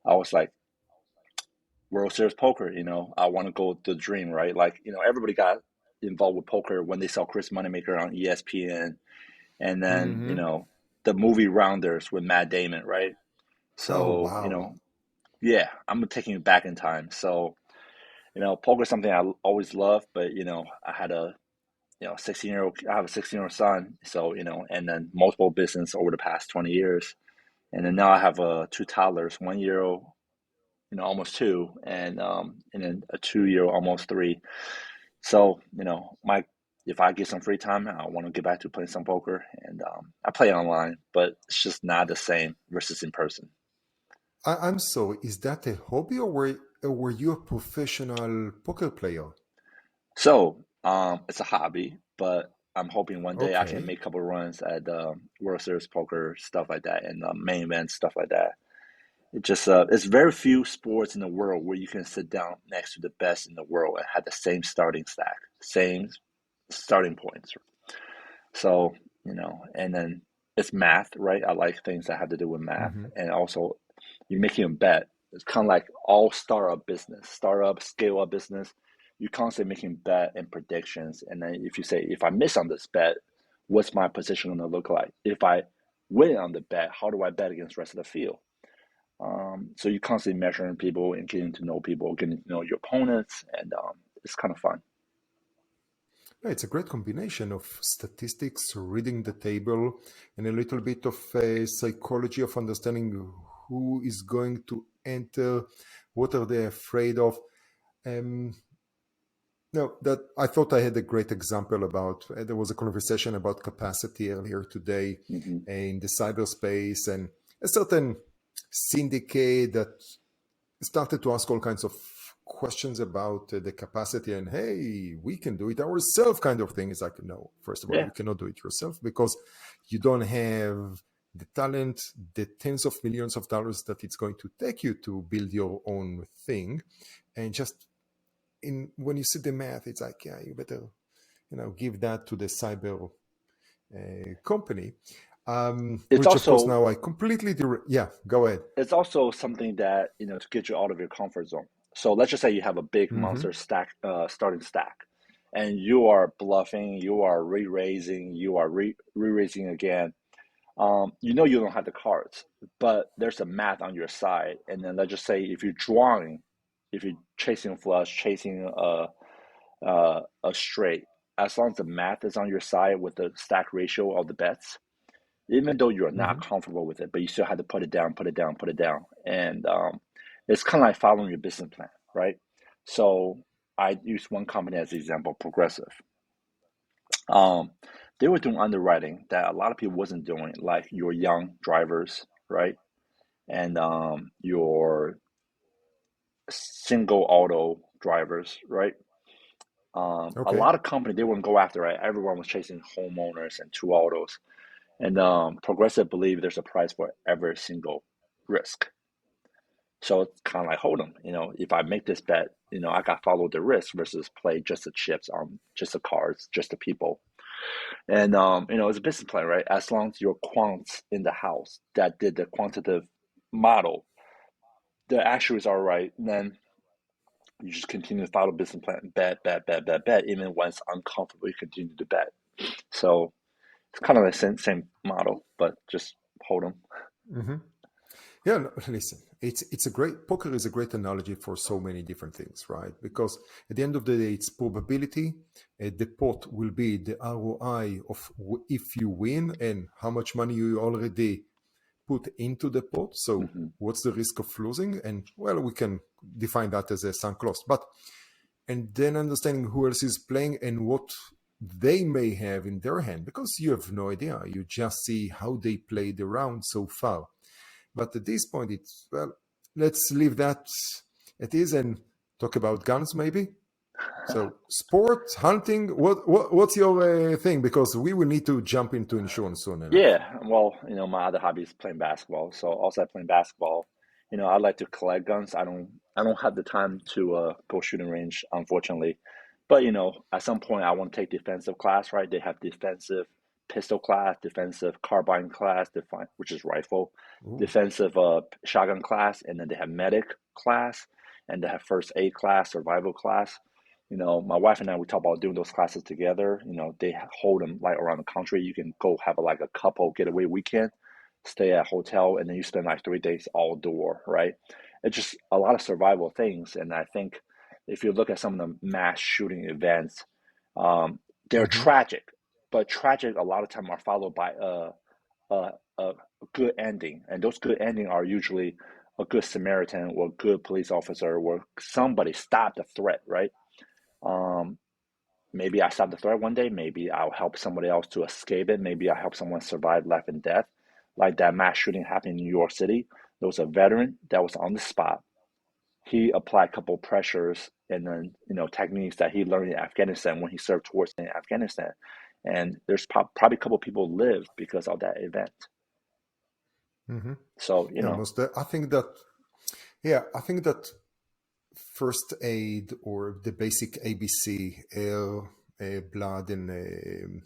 I was like, World Series poker, I want to go the dream, right? Like, everybody got involved with poker when they saw Chris Moneymaker on ESPN, and then, Hmm. the movie Rounders with Matt Damon, right? Oh, So, wow. yeah, I'm taking it back in time. So, poker is something I always loved, but, I had a, 16-year-old, I have a 16-year-old son. So, and then multiple business over the past 20 years. And then now I have two toddlers, 1 year old, almost two, and then a 2 year old, almost three. So, my if I get some free time, I want to get back to playing some poker, and I play online, but it's just not the same versus in person. I'm sorry, is that a hobby or were you a professional poker player? So, it's a hobby, but I'm hoping one day I can Okay. make a couple runs at World Series poker, stuff like that, and main events, stuff like that. It's very few sports in the world where you can sit down next to the best in the world and have the same starting stack, same starting points. So, and then it's math, right? I like things that have to do with math. Hmm. And also, you're making a bet. It's kind of like all startup business, startup, scale up business. You're constantly making bet and predictions. And then if you say, if I miss on this bet, what's my position going to look like? If I win on the bet, how do I bet against the rest of the field? So you're constantly measuring people and getting to know people, getting to know your opponents, and it's kind of fun. Yeah, it's a great combination of statistics, reading the table, and a little bit of psychology of understanding who is going to enter, what are they afraid of. Um, no, that I thought I had a great example about. There was a conversation about capacity earlier today Hmm. in the cyberspace, and a certain syndicate that started to ask all kinds of questions about the capacity and hey, we can do it ourselves kind of thing. It's like, no, first of all, Yeah. you cannot do it yourself because you don't have the talent, the tens of millions of dollars that it's going to take you to build your own thing. And just in when you see the math, it's like, yeah, you better give that to the cyber company. It's Which of course also now I completely yeah, go ahead. it's also something that to get you out of your comfort zone. So let's just say you have a big Hmm. monster stack, starting stack, and you are bluffing, you are re-raising, you are re-raising again. You don't have the cards, but there's a math on your side, and then let's just say if you're drawing, if you're chasing flush, chasing a straight, as long as the math is on your side with the stack ratio of the bets, even though you're not Hmm. comfortable with it, but you still have to put it down, put it down, put it down. And it's kind of like following your business plan, right? So I use one company as an example, Progressive. Um, they were doing underwriting that a lot of people wasn't doing, like your young drivers, right? And your single auto drivers, right? A Okay. lot of company they wouldn't go after, right? Everyone was chasing homeowners and two autos. And Progressive believe there's a price for every single risk. So it's kind of like hold 'em. If I make this bet, I got to follow the risk versus play just the chips on just the cards, just the people. And it's a business plan, right? As long as your quants in the house that did the quantitative model, the actuaries are right, then you just continue to follow business plan, bet, bet, bet, bet, bet. Even when it's uncomfortable, you continue to bet. So it's kind of the same model, but just hold them. Hmm. Yeah, no, listen, it's a great poker is a great analogy for so many different things, right? Because at the end of the day, it's probability. The pot will be the ROI of if you win and how much money you already put into the pot. So Hmm. what's the risk of losing? And well, we can define that as a sunk cost. But and then understanding who else is playing and what they may have in their hand, because you have no idea. You just see how they played the round so far. But at this point, it's well, let's leave that it is and talk about guns maybe. So sport, hunting, what's your thing? Because we will need to jump into insurance soon enough. Yeah, well, my other hobby is playing basketball. So outside playing basketball, I like to collect guns. I don't have the time to go shooting range, unfortunately. But at some point I want to take defensive class, right? They have defensive pistol class, defensive carbine class, which is rifle, Ooh. defensive shotgun class, and then they have medic class, and they have first aid class, survival class. My wife and I, we talk about doing those classes together. They hold them like around the country. You can go have like a couple getaway weekend, stay at a hotel, and then you spend like 3 days outdoor, right? It's just a lot of survival things. And I think if you look at some of the mass shooting events, they're Mm-hmm. tragic, but tragic a lot of time are followed by a good ending. And those good ending are usually a good Samaritan or a good police officer where somebody stopped the threat, right? Um, Maybe I stop the threat one day. Maybe I'll help somebody else to escape it. Maybe I'll help someone survive life and death. Like that mass shooting happened in New York City. There was a veteran that was on the spot. He applied a couple pressures and then techniques that he learned in Afghanistan when he served towards in Afghanistan. And there's probably a couple people lived because of that event. Mm-hmm. So Yeah, most. I think that first aid or the basic ABC, air, blood, and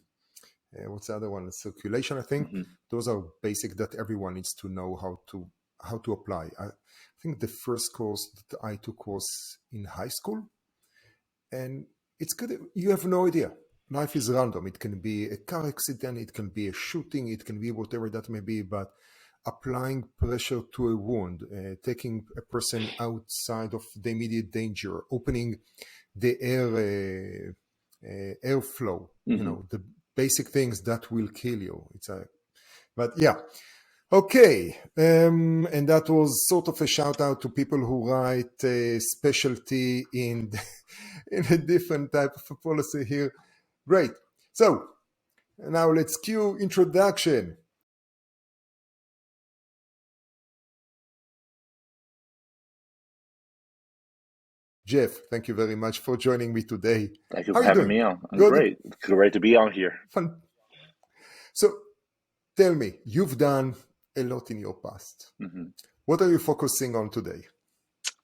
what's the other one? Circulation. I think mhm, those are basic that everyone needs to know how to apply. I think the first course that I took was in high school, and it's good. You have no idea. Life is random. It can be a car accident, it can be a shooting, it can be whatever that may be. But applying pressure to a wound, taking a person outside of the immediate danger, opening the airflow, mhm. the basic things that will kill you. But yeah, okay. And that was sort of a shout out to people who write specialty in in a different type of a policy here. Great. So now let's cue introduction. Jeff, thank you very much for joining me today. Thank you How for are you having doing? me on. I'm Good? great. Great to be on here. Fun. So tell me, you've done a lot in your past. Mhm. What are you focusing on today?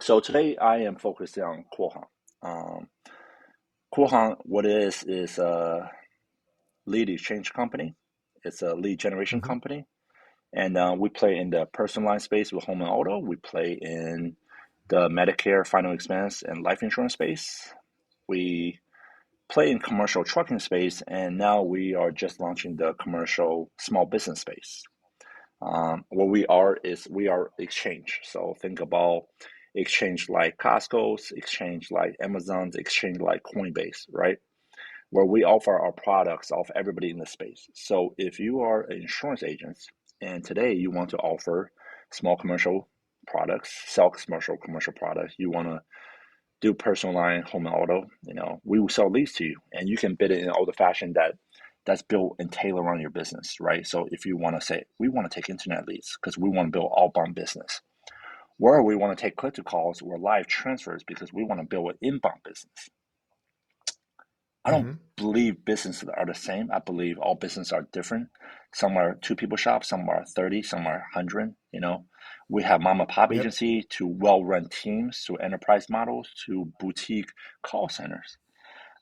So today I am focusing on Quotehound. Um, Quotehound, what it is a lead exchange company. It's a lead generation Mm-hmm. company, and we play in the personal line space with home and auto. We play in the Medicare final expense and life insurance space. We play in commercial trucking space, and now we are just launching the commercial small business space. What we are is we are exchange. So think about exchange like Costco's, exchange like Amazon's, exchange like Coinbase, right? Where we offer our products of everybody in the space. So if you are an insurance agent and today you want to offer small commercial products, sell commercial products, you want to do personal line, home and auto, we will sell leads to you, and you can bid it in all the fashion that's built and tailored around your business, right? So if you want to say we want to take internet leads because we want to build outbound business, where we want to take click to calls or live transfers because we want to build an inbound business. I don't Mm-hmm. believe businesses are the same. I believe all businesses are different. Some are two people shops, some are 30, some are 100. We have mom and pop Yep. agency to well-run teams to enterprise models to boutique call centers.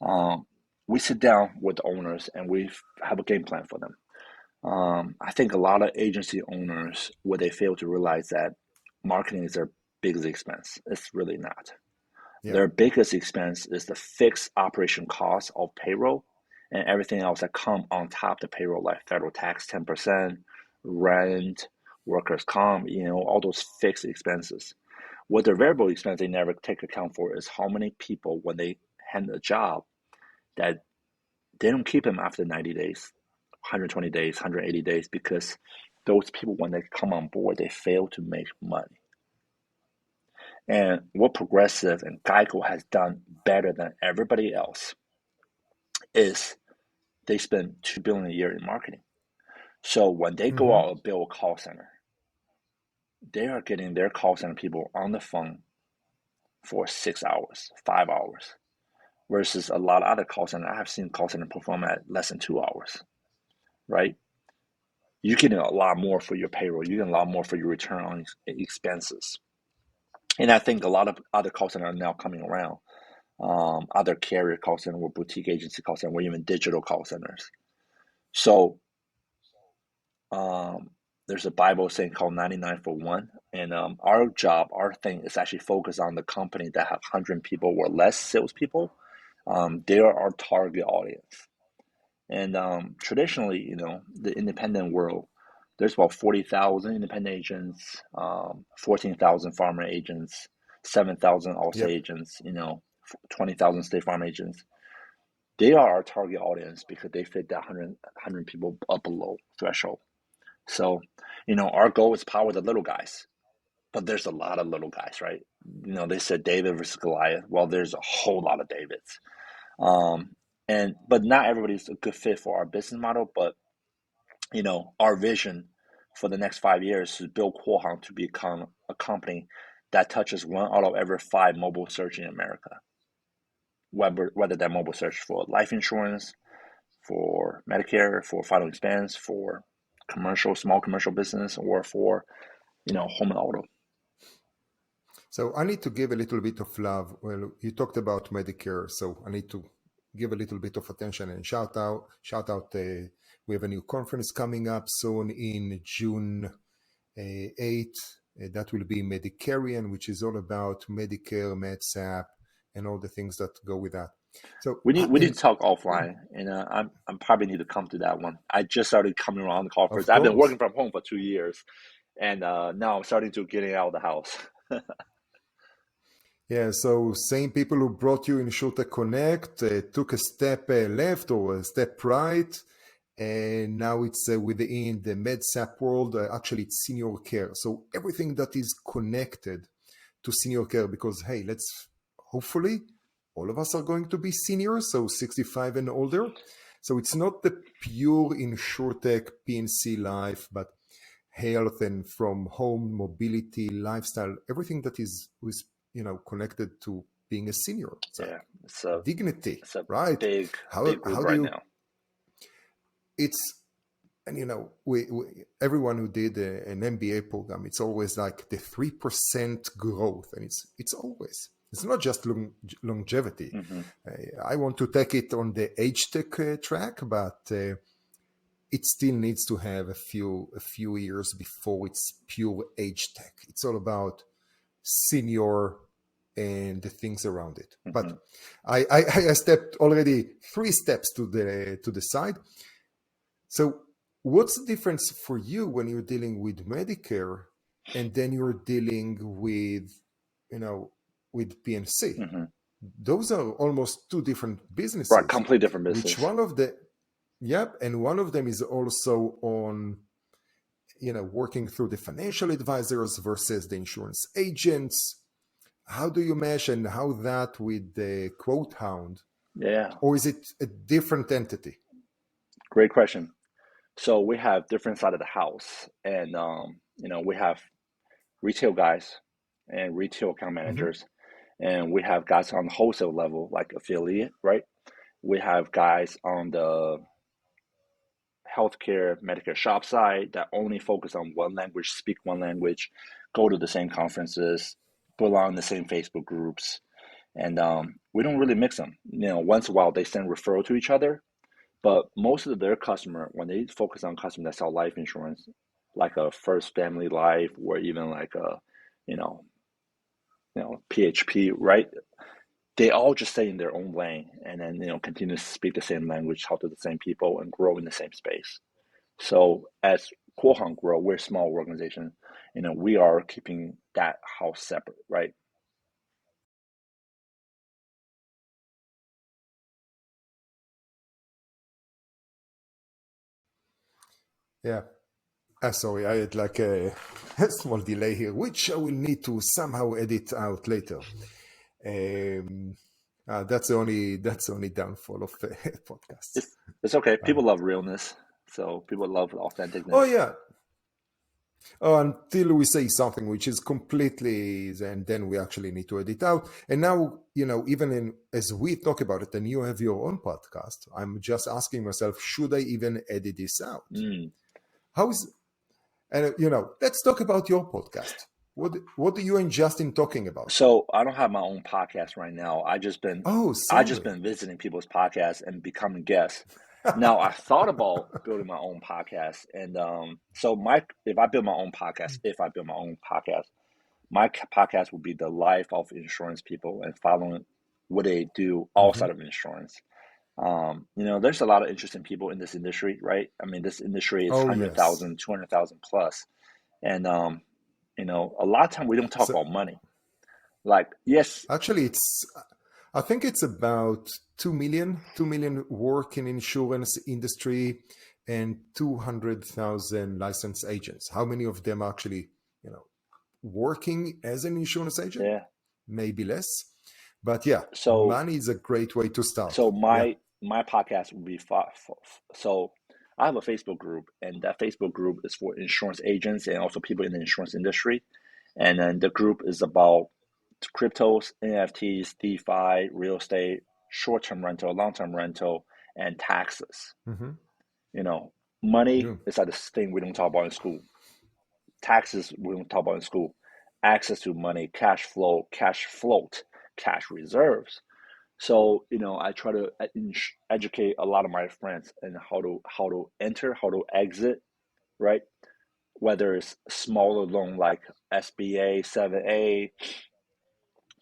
Um, we sit down with the owners and we have a game plan for them. I think a lot of agency owners, what they fail to realize that marketing is their biggest expense. It's really not. Yeah. Their biggest expense is the fixed operation cost of payroll and everything else that come on top of the payroll, like federal tax 10%, rent, workers' comp, all those fixed expenses. What their variable expense they never take account for is how many people, when they hand a job, that they don't keep them after 90 days, 120 days, 180 days, because those people, when they come on board, they fail to make money. And what Progressive and Geico has done better than everybody else is they spend $2 billion a year in marketing. So when they go Mm-hmm. out and build a call center, they are getting their call center people on the phone for 6 hours, 5 hours, versus a lot of other call center. I have seen call center perform at less than 2 hours, right? You're getting a lot more for your payroll. You're getting a lot more for your return on expenses. And I think a lot of other call centers are now coming around. Other carrier call center or boutique agency call center or even digital call centers. So there's a Bible saying called 99 for one. And our thing is actually focused on the company that have 100 people or less salespeople. They are our target audience. And traditionally, the independent world, there's about 40,000 independent agents, 14,000 farmer agents, 7,000 Allstate Yep. agents, 20,000 State Farm agents. They are our target audience because they fit that 100 people up below threshold. So, our goal is power the little guys, but there's a lot of little guys, right? They said David versus Goliath. Well, there's a whole lot of Davids. But not everybody's a good fit for our business model. But our vision for the next 5 years is to build Quotehound to become a company that touches 1 out of every 5 mobile search in America. Whether that mobile search for life insurance, for Medicare, for final expense, for small commercial business, or for home and auto. So I need to give a little bit of love. Well, you talked about Medicare, so I need to give a little bit of attention and shout out. We have a new conference coming up soon in June 8th. That will be Medicarian, which is all about Medicare, MedSap, and all the things that go with that. So we need to talk offline, and I'm probably need to come to that one. I just started coming around the conference. of I've been course. working from home for 2 years, and now I'm starting to getting out of the house. Yeah, so same people who brought you InsurTech Connect took a step left or a step right, and now it's within the MedSap world. Actually, it's senior care. So everything that is connected to senior care, because hey, hopefully all of us are going to be seniors, so 65 and older. So it's not the pure InsurTech PNC life, but health and from home, mobility, lifestyle, everything that is connected to being a senior. So Yeah, dignity, it's a right? big How group do right you? now. It's and we everyone who did an MBA program, it's always like the 3% growth, and it's not just longevity. Mm-hmm. I want to take it on the age tech track, but it still needs to have a few years before it's pure age tech. It's all about senior and the things around it. Mm-hmm. But I stepped already 3 steps to the side. So what's the difference for you when you're dealing with Medicare and then you're dealing with with PNC? Mm-hmm. Those are almost 2 different Right, businesses. completely different Which business. one of the Yep, and one of them is also on working through the financial advisors versus the insurance agents. How do you mesh and how that with the Quotehound? Yeah, Or is it a different entity? great question. So we have different side of the house, and we have retail guys and retail account Mm-hmm. managers, and we have guys on the wholesale level like affiliate, right? We have guys on the healthcare Medicare shop side that only focus on one language, speak one language, go to the same conferences, belong in the same Facebook groups, and we don't really mix them. Once in a while they send referral to each other, but most of their customer, when they focus on customer that sell life insurance, like a First Family Life or even like a, you know, PHP, right? They all just stay in their own lane and then continue to speak the same language, talk to the same people, and grow in the same space. So as Quotehound grow, we're a small organization. We are keeping that house separate, right? Yeah. Sorry, I had like a small delay here, which I will need to somehow edit out later. That's the only downfall of podcasts. It's okay. Uh, People love realness, so people love oh authenticness. yeah. Oh, until we say something which is completely, and then we actually need to edit out. And now, as we talk about it, and you have your own podcast, I'm just asking myself, should I even edit this out? Mm. How is And let's talk about your podcast. What do you and Justin talking about? So I don't have my own podcast right now. Oh, I just sorry. been visiting people's podcasts and becoming guests. Now I thought about building my own podcast, and so my if I build my own podcast, if I build my own podcast, my podcast would be the life of insurance people and following what they do Hmm. outside of insurance. There's a lot of interesting people in this industry, right? I mean, this industry is Oh, yes. 100,000, 200,000 plus, and a lot of time we don't talk So about money. Like, yes, actually, I think it's about 2 million work in insurance industry and 200,000 licensed agents. How many of them actually, you know, working as an insurance agent? yeah. Maybe less. But yeah, So money is a great way to start. So Yeah. my podcast will be so I have a Facebook group, and that Facebook group is for insurance agents and also people in the insurance industry. And then the group is about cryptos, NFTs, DeFi, real estate, short-term rental, long-term rental, and taxes. Hmm. You know, money Yeah. is like this thing we don't talk about in school. Taxes we don't talk about in school. Access to money, cash flow, cash float, cash reserves. So, I try to educate a lot of my friends in how to enter, how to exit, right? Whether it's smaller loan like SBA, 7A,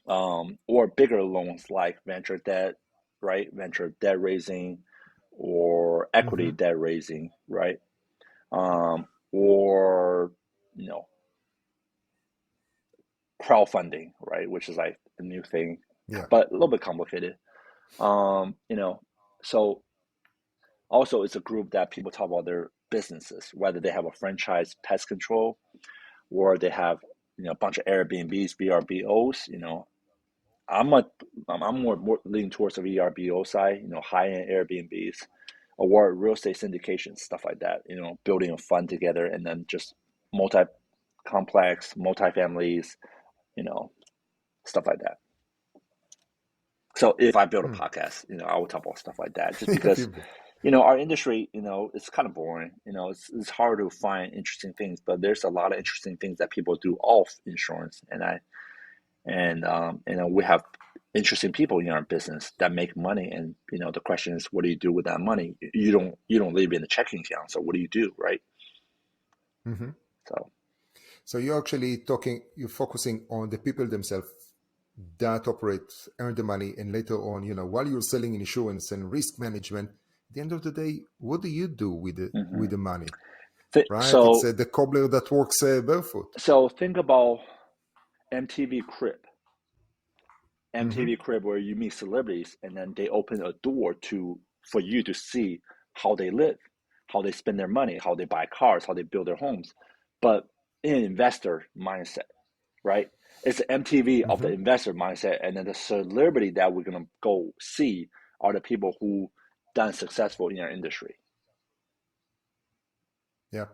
or bigger loans like venture debt, right? Venture debt raising or equity Hmm. debt raising, right? Or you know, crowdfunding, right? Which is like a new thing, Yeah. but a little bit complicated. Um, you know, so Also, it's a group that people talk about their businesses, whether they have a franchise pest control or they have a bunch of Airbnbs, VRBOs. I'm a I'm more leaning towards the VRBO side. High end Airbnbs or real estate syndications, stuff like that. Building a fund together and then just multi complex, multi-families, you know, stuff like that. So if I build a Hmm. podcast, I will talk about stuff like that just because You- our industry, it's kind of boring. It's hard to find interesting things, but there's a lot of interesting things that people do off insurance, we have interesting people in our business that make money, and the question is, what do you do with that money? You don't leave it in the checking account, so what do you do, right? Mhm. So So you're actually you're focusing on the people themselves that operate, earn the money, and later on, while you're selling insurance and risk management, at the end of the day, what do you do with hmm the money? Right? It's so the cobbler that works barefoot. so think about MTV Crib. Hmm. MTV Crib where you meet celebrities and then they open a door for you to see how they live, how they spend their money, how they buy cars, how they build their homes. But in an investor mindset, right? It's the MTV of the Hmm. investor mindset, and then the celebrity that we're gonna go see are the people who done successful in our industry. Yeah.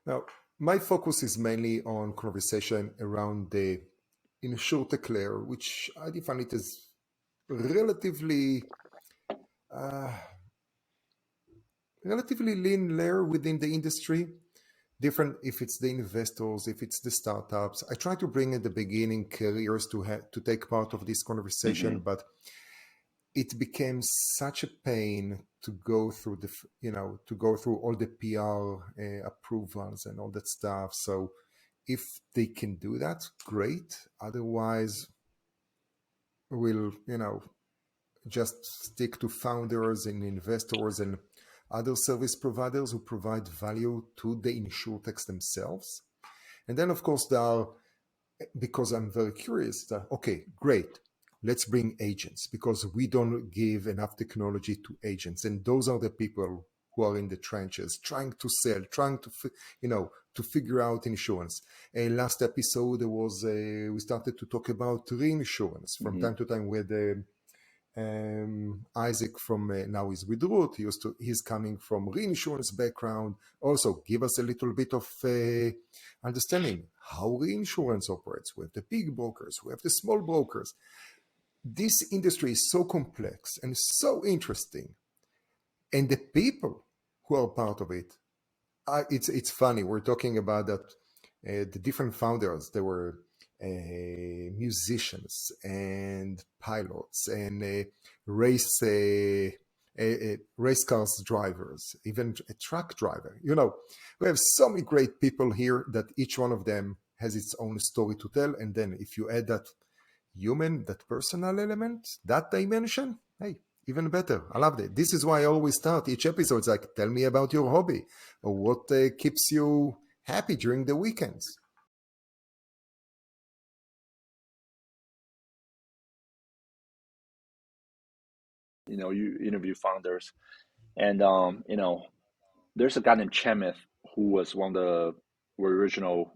Now, my focus is mainly on conversation around the InsurTech layer, which I define it as relatively uh, relatively lean layer within the industry. Different if it's the investors, if it's the startups. I try to bring at the beginning carriers to take part of this conversation, hmm but it became such a pain to go through to go through all the PR approvals and all that stuff. So if they can do that, great. Otherwise, we'll just stick to founders and investors and other service providers who provide value to the insurtechs themselves. And then, of course, there are, because I'm very curious, that, okay, great, let's bring agents because we don't give enough technology to agents. And those are the people who are in the trenches trying to sell, trying to, to figure out insurance. Last episode, we started to talk about reinsurance. From hmm time to time, we had Isaac from now is with Root. He's coming from reinsurance background. Also, give us a little bit of understanding how reinsurance operates. We have the big brokers, we have the small brokers. This industry is so complex and so interesting, and the people who are part of it. It's funny. We're talking about that. The different founders. There were musicians and pilots and race race cars drivers, even a truck driver. We have so many great people here that each one of them has its own story to tell. And then if you add that human, that personal element, that dimension, hey, even better. I loved it. This is why I always start each episode like, tell me about your hobby or what keeps you happy during the weekends. You interview founders, and there's a guy named Chemeth who was one of the original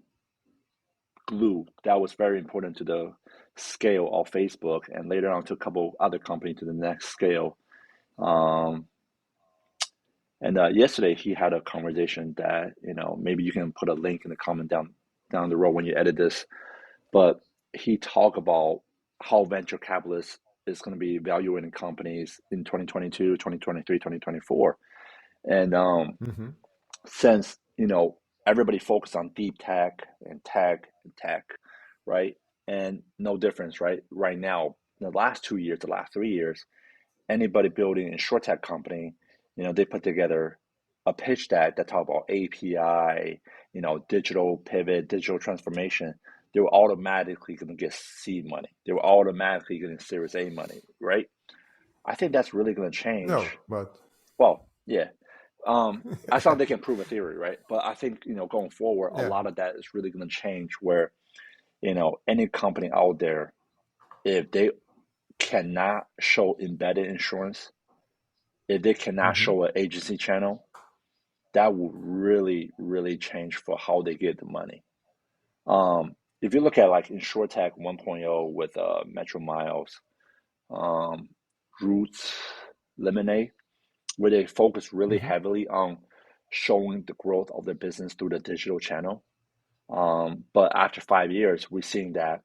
glue that was very important to the scale of Facebook, and later on took a couple other companies to the next scale. Um, and yesterday he had a conversation that maybe you can put a link in the comment down the road when you edit this, but he talked about how venture capitalists is going to be evaluating companies in 2022, 2023, 2024. And Mm-hmm. since everybody focused on deep tech and tech, right? And no difference, right now, the last 2 years, the last 3 years, anybody building a short tech company, they put together a pitch deck that talk about API, digital pivot, digital transformation. They were automatically going to get seed money. They were automatically getting Series A money, right? I think that's really going to No, change. but Well, yeah. As long as they can prove a theory, right? But I think, going forward, a yeah. lot of that is really going to change where, any company out there, if they cannot show embedded insurance, if they cannot Mm-hmm. show an agency channel, that will really, really change for how they get the money. If you look at like InsurTech 1.0 with Metro Miles, um, Roots, Lemonade, where they focus really Mm-hmm. heavily on showing the growth of their business through the digital channel. But after 5 years, we're seeing that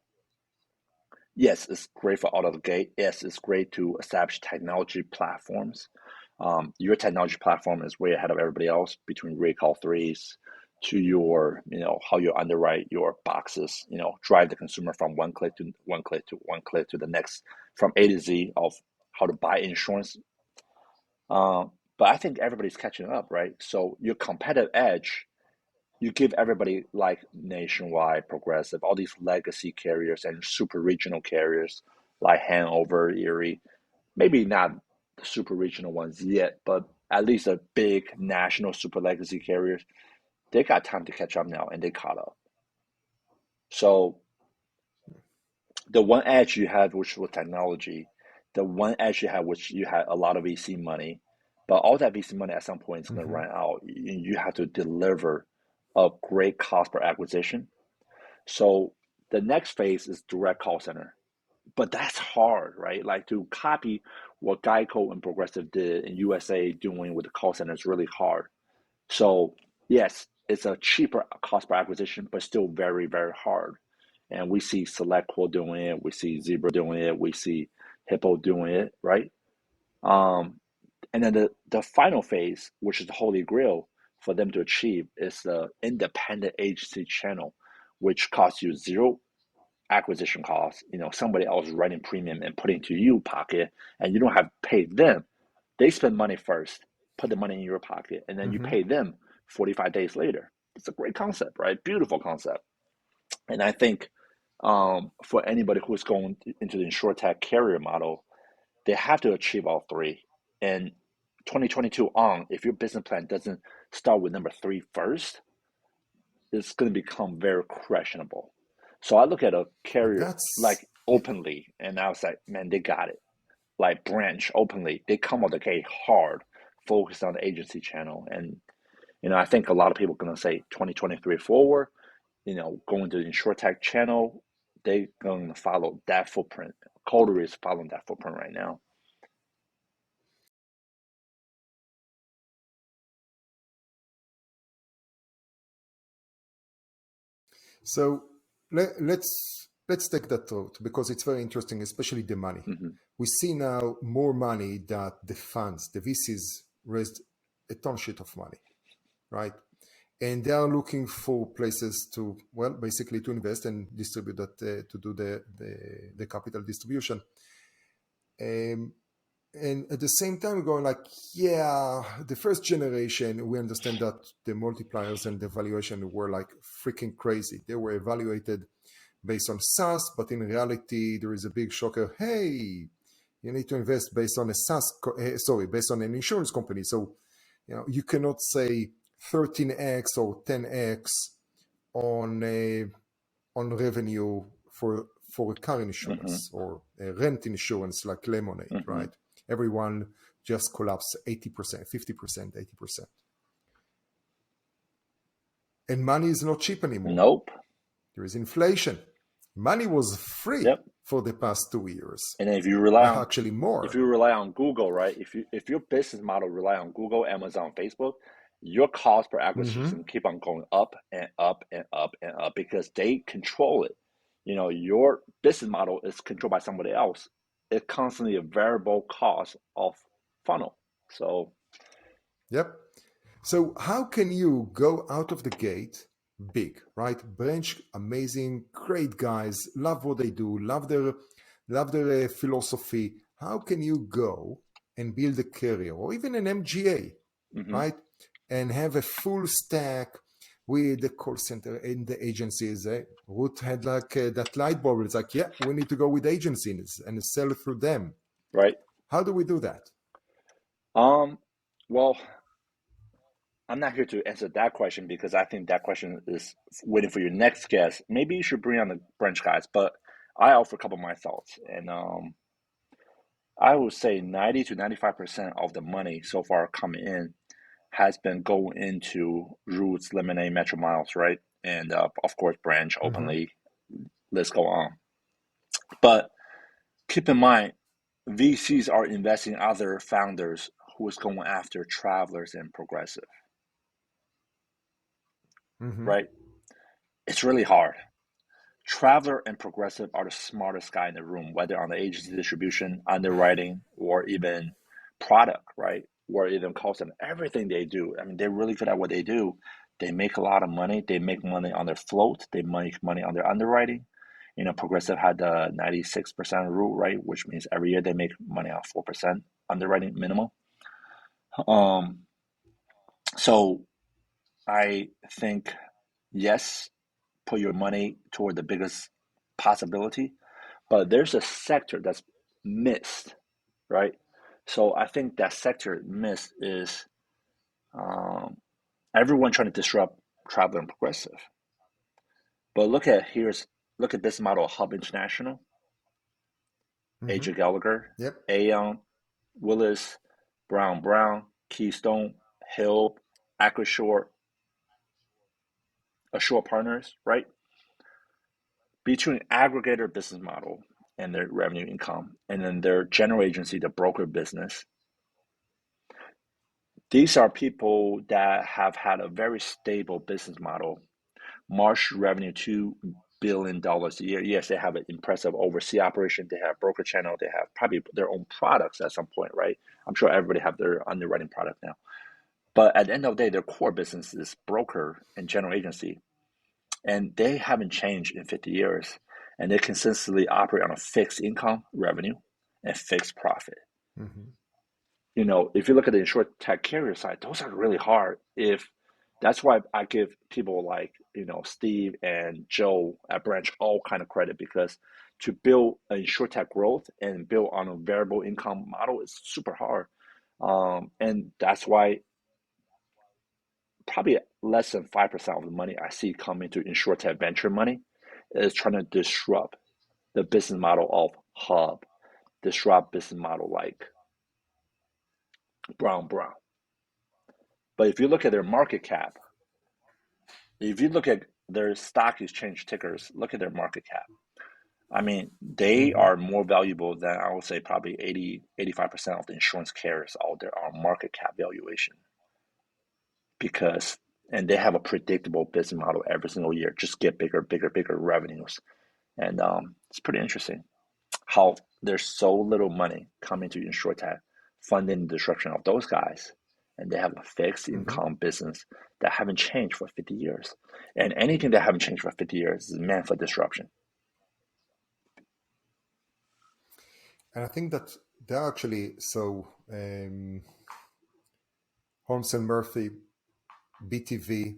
yes, it's great for out of the gate. Yes, it's great to establish technology platforms. Your technology platform is way ahead of everybody else between recall threes to your, how you underwrite your boxes, drive the consumer from one click to one click to one click to the next, from A to Z of how to buy insurance. But I think everybody's catching up, right? So your competitive edge, you give everybody like Nationwide, Progressive, all these legacy carriers and super regional carriers like Hanover, Erie, maybe not the super regional ones yet, but at least the big national super legacy carriers, they got time to catch up now and they caught up. So the one edge you have, which was technology, the one edge you have, which you had a lot of VC money, but all that VC money at some point is going to Mm-hmm. run out. You have to deliver a great cost per acquisition. So the next phase is direct call center, but that's hard, right? Like to copy what Geico and Progressive did in USA doing with the call center is really hard. So yes, it's a cheaper cost per acquisition, but still very, very hard. And we see SelectQuote doing it, we see Zebra doing it, we see Hippo doing it, right? Um, and then the final phase, which is the holy grail for them to achieve, is the independent agency channel, which costs you zero acquisition costs. Somebody else writing premium and putting to you pocket, and you don't have to pay them. They spend money first, put the money in your pocket, and then you Mm-hmm. pay them 45 days later. It's a great concept, right? Beautiful concept. And I think for anybody who's going into the insurtech carrier model, they have to achieve all three. And 2022 on, if your business plan doesn't start with number three first, it's going to become very questionable. So I look at a carrier That's like openly, and I was like, man, they got it. Like Branch openly, they come out the gate hard, focused on the agency channel. And, I think a lot of people are going to say 2023 forward, going to the InsurTech channel, they're going to follow that footprint. Coterie is following that footprint right now. so. Let's take that thought because it's very interesting, especially the money. Mm-hmm. We see now more money that the funds, the VCs raised a ton shit of money, right? And they are looking for places to, well, basically to invest and distribute that to do the capital distribution. Um, And at the same time, going like, yeah, the first generation, we understand that the multipliers and the valuation were like freaking crazy. They were evaluated based on SaaS, but in reality, there is a big shocker. Hey, you need to invest based on a based on an insurance company. So, you cannot say 13x or 10x on on revenue for a car Mm-hmm. insurance or a rent insurance like Lemonade, Mm-hmm. right? Everyone just collapsed 80%, 50%, 80%. And money is not cheap anymore. Nope. There is inflation. Money was free Yep. for the past 2 years. And if you rely on Actually more. Google, right? If your business model rely on Google, Amazon, Facebook, your cost per Mm-hmm. acquisition keep on going up and up and up and up because they control it. Your business model is controlled by somebody else. It's constantly a variable cost of funnel. So Yep. So how can you go out of the gate big, right? Branch, amazing, great guys, love what they do, love their philosophy. How can you go and build a career or even an MGA, mhm, right? And have a full stack with the call center and the agencies. Ruth had like that light bulb. It's like, yeah, we need to go with agencies and sell through them. right. How do we do that? Well, I'm not here to answer that question because I think that question is waiting for your next guest. Maybe you should bring on the branch guys, but I offer a couple of my thoughts. And I would say 90 to 95% of the money so far coming in has been going into Roots, Lemonade, Metro Miles, right? And of course, Branch, Mm-hmm. Openly, let's go on. But keep in mind, VCs are investing other founders who is going after travelers and progressive, Mm-hmm. right? It's really hard. Traveler and progressive are the smartest guy in the room, whether on the agency distribution, underwriting, or even product, right? Or even cost and everything they do. I mean, they're really good at what they do. They make a lot of money. They make money on their float. They make money on their underwriting. Progressive had the 96% rule, right? Which means every year they make money on 4% underwriting minimum. Um, so I think, yes, put your money toward the biggest possibility, but there's a sector that's missed, right? So I think that sector missed is um, everyone trying to disrupt travel and progressive. But look at this model: Hub International, Mm-hmm. AJ Gallagher, Yep. Aon, Willis, Brown Brown, Keystone, Hill, Acroshore, Ashore Partners, right? Between aggregator business model and their revenue income, and then their general agency, the broker business, these are people that have had a very stable business model. March revenue $2 billion a year. Yes, they have an impressive overseas operation. They have broker channel. They have probably their own products at some point, right? I'm sure everybody have their underwriting product now. But at the end of the day, their core business is broker and general agency, and they haven't changed in 50 years. And they consistently operate on a fixed income revenue and fixed profit. Mm-hmm. If you look at the insured tech carrier side, those are really hard. If That's why I give people like Steve and Joe at Branch all kind of credit because to build an insured tech growth and build on a variable income model is super hard. And that's why probably less than 5% of the money I see coming to insured tech venture money is trying to disrupt the business model of Hub, disrupt business model like Brown Brown. But if you look at their market cap, if you look at their stock exchange tickers, look at their market cap. I mean, they Mm-hmm. are more valuable than I would say probably 85% of the insurance carriers out there are market cap valuation because, and they have a predictable business model every single year, just get bigger, bigger, bigger revenues. And it's pretty interesting how there's so little money coming to InsurTech funding the disruption of those guys. And they have a fixed Mm-hmm. income business that haven't changed for 50 years. And anything that haven't changed for 50 years is meant for disruption. And I think that they're actually Holmes and Murphy, BTV,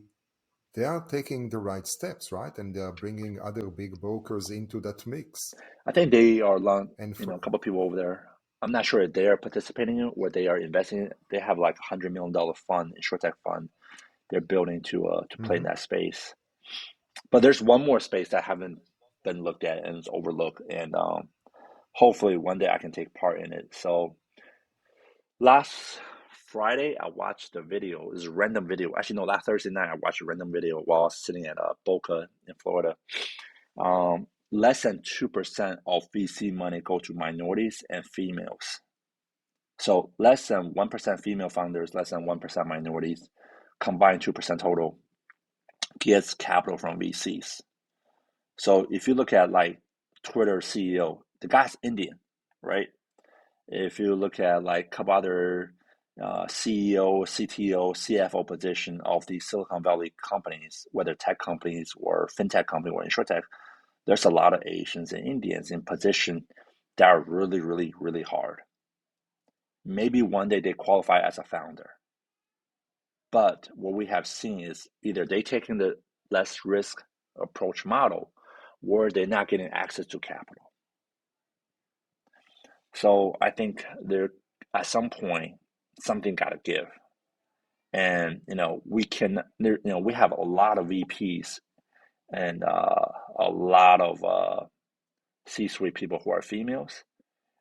they are taking the right steps, right? And they are bringing other big brokers into that mix. I think they are And a for couple of people over there. I'm not sure if they are participating in it or they are investing in it. They have like $100 million fund, InsurTech fund. They're building to play in Mhm. that space. But there's one more space that haven't been looked at and is overlooked, and hopefully one day I can take part in it. So last Friday I watched a video. It's a random video. Actually, no, last Thursday night I watched a random video while I was sitting at Boca in Florida. Less than 2% of VC money go to minorities and females. So less than 1% female founders, less than 1% minorities, combined 2% total gets capital from VCs. So if you look at like Twitter CEO, the guy's Indian, right? If you look at like a couple other CEO, CTO, CFO position of the Silicon Valley companies, whether tech companies or fintech company or insurtech, there's a lot of Asians and Indians in position that are really, really, really hard. Maybe one day they qualify as a founder. But what we have seen is either they taking the less risk approach model or they're not getting access to capital. So I think there at some point something got to give. And we have a lot of VPs and a lot of C-suite people who are females.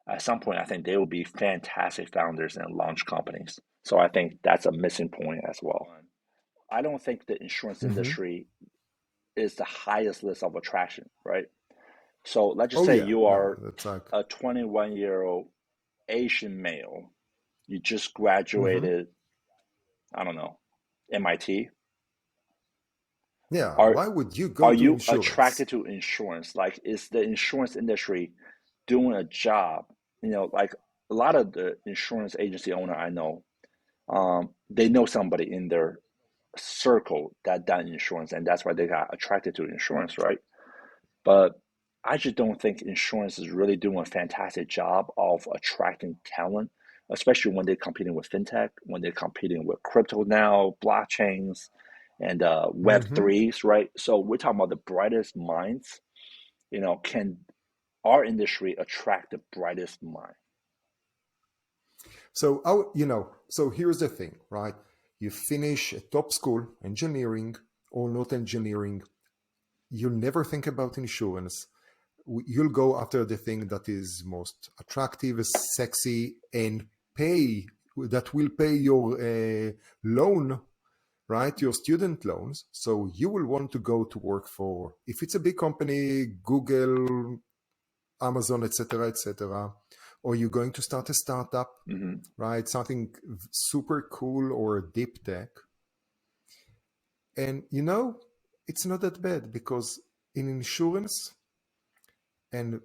At some point, I think they will be fantastic founders and launch companies. So I think that's a missing point as well. I don't think the insurance Mhm. industry is the highest list of attraction, right? So let's just Oh say yeah, you no, are that's like a 21-year-old Asian male. You just mhm. graduated, I don't know, MIT. Yeah, Are why would you go are to you insurance? attracted to insurance? Like, is the insurance industry doing a job? Like a lot of the insurance agency owner I know, they know somebody in their circle that done insurance, and that's why they got attracted to insurance, right? But I just don't think insurance is really doing a fantastic job of attracting talent, especially when they're competing with fintech, when they're competing with crypto now, blockchains, and Web Mhm. threes, right? So we're talking about the brightest minds. Can our industry attract the brightest mind? So, so here's the thing, right? You finish a top school, engineering or not engineering, you'll never think about insurance. You'll go after the thing that is most attractive, sexy, and pay that will pay your loan, right? Your student loans. So you will want to go to work for, if it's a big company, Google, Amazon, etc., etc., or you're going to start a startup, Hmm. right? Something super cool or deep tech. And it's not that bad because in insurance and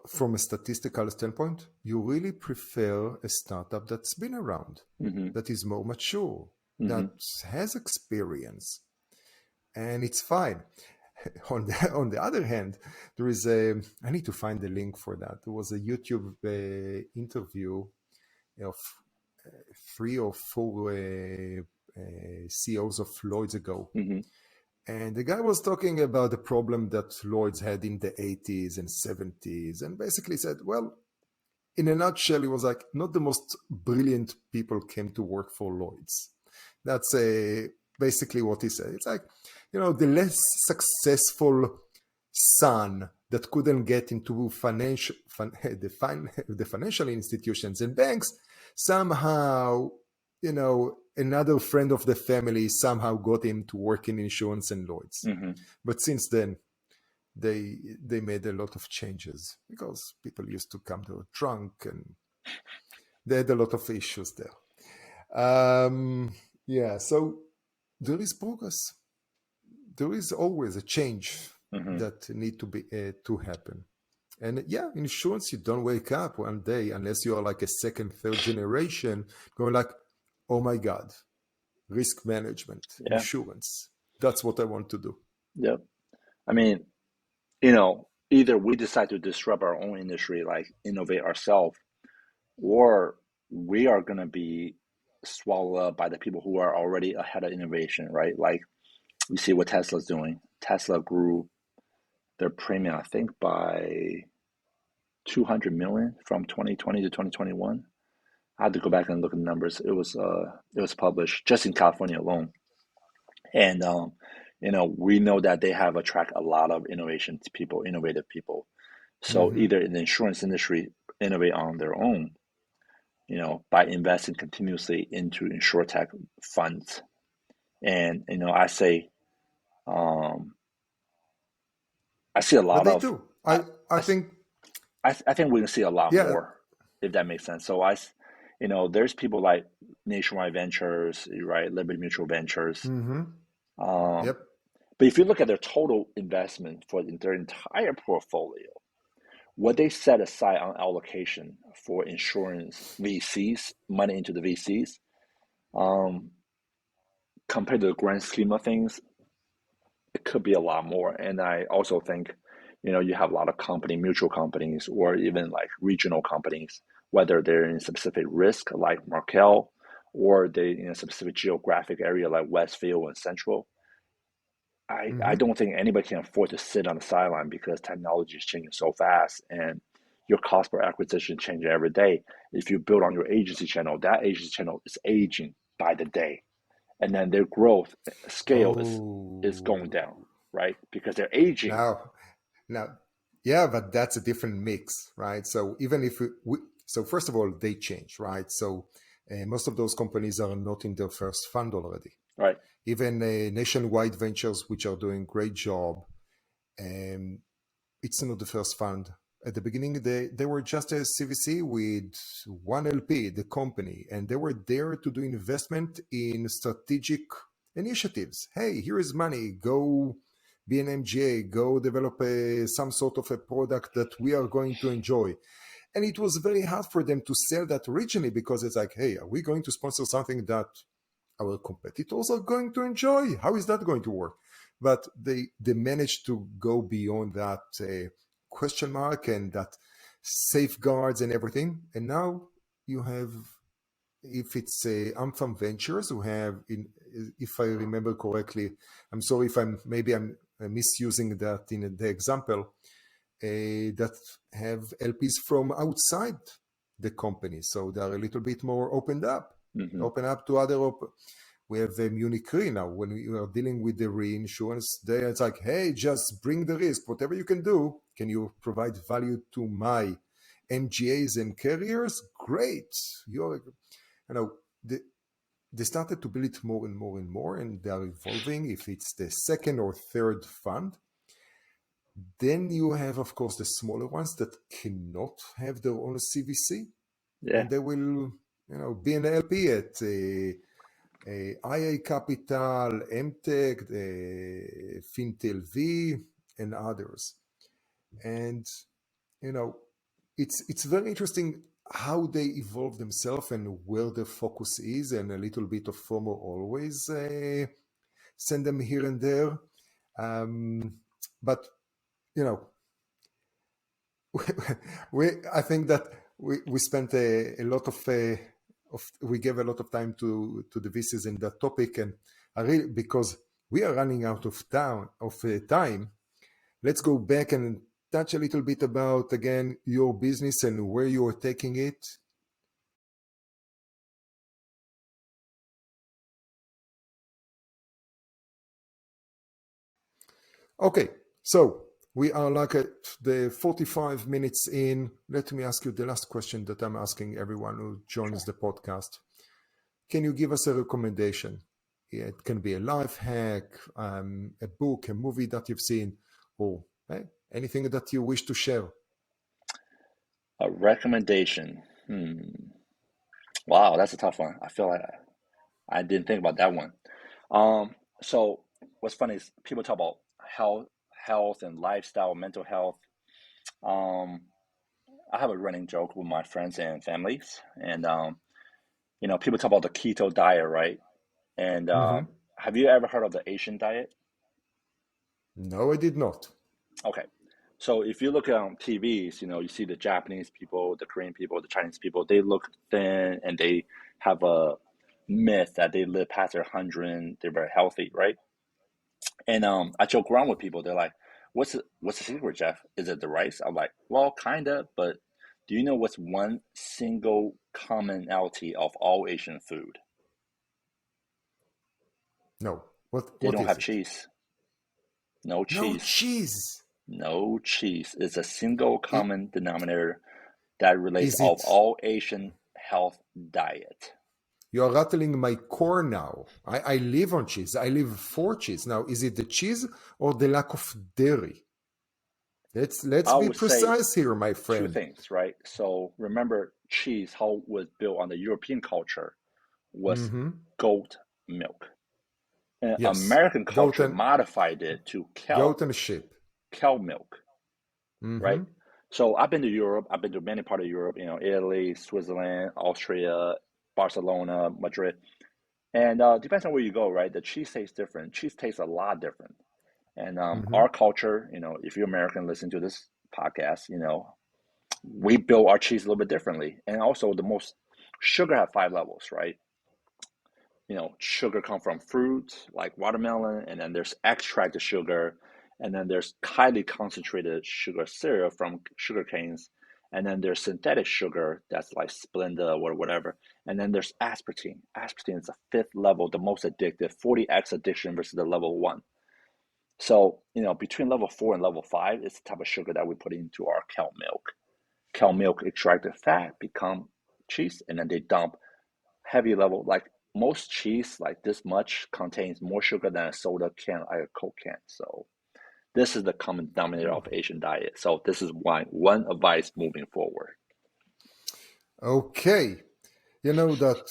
from a statistical standpoint, you really prefer a startup that's been around, Hmm. that is more mature, that Hmm. has experience, and it's fine. On the other hand, there is I need to find the link for that. There was a YouTube interview of three or four CEOs of Lloyd's ago. Hmm. And the guy was talking about the problem that Lloyd's had in the 80s and 70s, and basically said, well, in a nutshell, he was like, not the most brilliant people came to work for Lloyd's. That's basically what he said. It's like, the less successful son that couldn't get into the financial institutions and banks, somehow, another friend of the family somehow got him to work in insurance and Lloyd's. Hmm. But since then, they made a lot of changes because people used to come to a drunk and they had a lot of issues there. Yeah, so there is progress. There is always a change Hmm. that need to happen. And yeah, insurance, you don't wake up one day unless you are like a second, third generation going like, oh my God, risk management, Yeah. insurance. That's what I want to do. Yep. I mean, either we decide to disrupt our own industry, like innovate ourselves, or we are going to be swallowed up by the people who are already ahead of innovation, right? Like you see what Tesla's doing. Tesla grew their premium, I think, by 200 million from 2020 to 2021. I had to go back and look at the numbers. It was published just in California alone, and we know that they have attract a lot of innovation people, innovative people. So Mm-hmm. either in the insurance industry, innovate on their own, by investing continuously into InsurTech funds. And um, I see a But lot they of, do. I, I I, think, I think we're gonna see a lot yeah. more, if that makes sense. So there's people like Nationwide Ventures, right, Liberty Mutual Ventures. Mm-hmm. Um, Yep. but if you look at their total investment for their entire portfolio, what they set aside on allocation for insurance VCs, money into the VCs, um, compared to the grand scheme of things, it could be a lot more. And I also think, you have a lot of mutual companies, or even like regional companies, whether they're in a specific risk like Markel, or they in a specific geographic area like Westfield and Central. I Mm-hmm. don't think anybody can afford to sit on the sideline because technology is changing so fast and your cost per acquisition changes every day. If you build on your agency channel, that agency channel is aging by the day, and then their growth scale is going Oh, down, right? Because they're aging. now, now, yeah, but that's a different mix, right? So even if so first of all, they change, right? So most of those companies are not in their first fund already. Right. Even Nationwide Ventures, which are doing great job, um, it's not the first fund. At the beginning, they were just a CVC with one LP, the company, and they were there to do investment in strategic initiatives. Hey, here is money. Go be an MGA. Go develop some sort of a product that we are going to enjoy. And it was very hard for them to sell that originally because it's like, hey, are we going to sponsor something that our competitors are going to enjoy? How is that going to work? But they managed to go beyond that question mark and that safeguards and everything. And now you have, if it's Ampham Ventures, who have, if I remember correctly, I'm sorry if I'm misusing that in the example, that have LPs from outside the company, so they are a little bit more Hmm. open up to other we have Munich Re now. When we are dealing with the reinsurance, there it's like, hey, just bring the risk. Whatever you can do, can you provide value to my MGAs and carriers? Great. They, they started to build it more and more and more, and they are evolving. If it's the second or third fund, then you have, of course, the smaller ones that cannot have their own CVC, Yeah. and they will, be an LP at IA Capital, MTech, Fintel V, and others. And you know, it's very interesting how they evolve themselves and where the focus is, and a little bit of FOMO always send them here and there. But you know, I think that we spent a lot of we gave a lot of time to the VCs in that topic, and I really, because we are running out of time. Let's go back and touch a little bit about again your business and where you are taking it. Okay, so we are like at the 45 minutes in. Let me ask you the last question that I'm asking everyone who joins Sure. the podcast. Can you give us a recommendation? It can be a life hack, a book, a movie that you've seen, or anything that you wish to share. A recommendation. Wow, that's a tough one. I feel like I didn't think about that one. So what's funny is people talk about health and lifestyle, mental health. Um, I have a running joke with my friends and families, and people talk about the keto diet, right? And Mm-hmm. have you ever heard of the Asian diet? No, I did not. Okay, So if you look on TVs, you see the Japanese people, the Korean people, the Chinese people, they look thin and they have a myth that they live past their 100, they're very healthy, right? And I joke around with people. They're like, "What's the secret, Jeff? Is it the rice?" I'm like, "Well, kinda, but do you know what's one single commonality of all Asian food? No. They What don't is have it? cheese. No No cheese. cheese. No cheese. It's a single It, common denominator that relates is of it? all Asian health diet." You're rattling my core now. I live on cheese. I live for cheese. Now, is it the cheese or the lack of dairy? Let's I be would say precise here, my two friend. things, right? So remember, cheese, how it was built on the European culture was Mm-hmm. goat milk. And Yes. American Goat culture and modified it to goat and sheep. cow milk, Mm-hmm. right? So I've been to Europe. I've been to many parts of Europe. Italy, Switzerland, Austria, Barcelona, Madrid, and depends on where you go, right? The cheese tastes different. Cheese tastes a lot different. And Mm-hmm. our culture, if you're American, listen to this podcast, we build our cheese a little bit differently. And also, the most sugar have 5 levels, right? Sugar come from fruits like watermelon, and then there's extracted sugar, and then there's highly concentrated sugar syrup from sugar canes, and then there's synthetic sugar that's like Splenda or whatever, and then there's aspartame. Aspartame is the fifth level, the most addictive, 40x addiction versus the level one. So, between level 4 and level 5 is the type of sugar that we put into our cow milk. Cow milk extracted fat become cheese, and then they dump heavy level, like most cheese, like this much contains more sugar than a soda can, like a Coke can. So this is the common denominator of Asian diet. So this is one advice moving forward. Okay. You know that.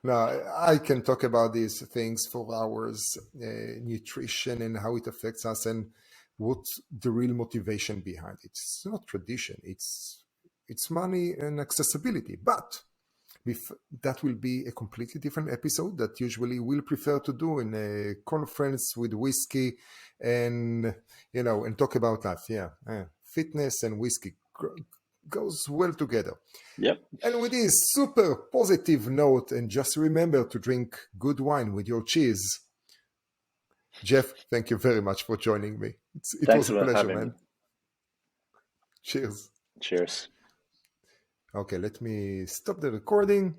Now, I can talk about these things for hours, nutrition and how it affects us and what's the real motivation behind it. It's not tradition, it's money and accessibility. But that will be a completely different episode that usually we'll prefer to do in a conference with whiskey and and talk about life. Yeah, fitness and whiskey goes well together. Yep. And with this super positive note, and just remember to drink good wine with your cheese. Jeff, thank you very much for joining me. It Thanks was a for pleasure, having me. man. Cheers. Cheers. Okay, let me stop the recording.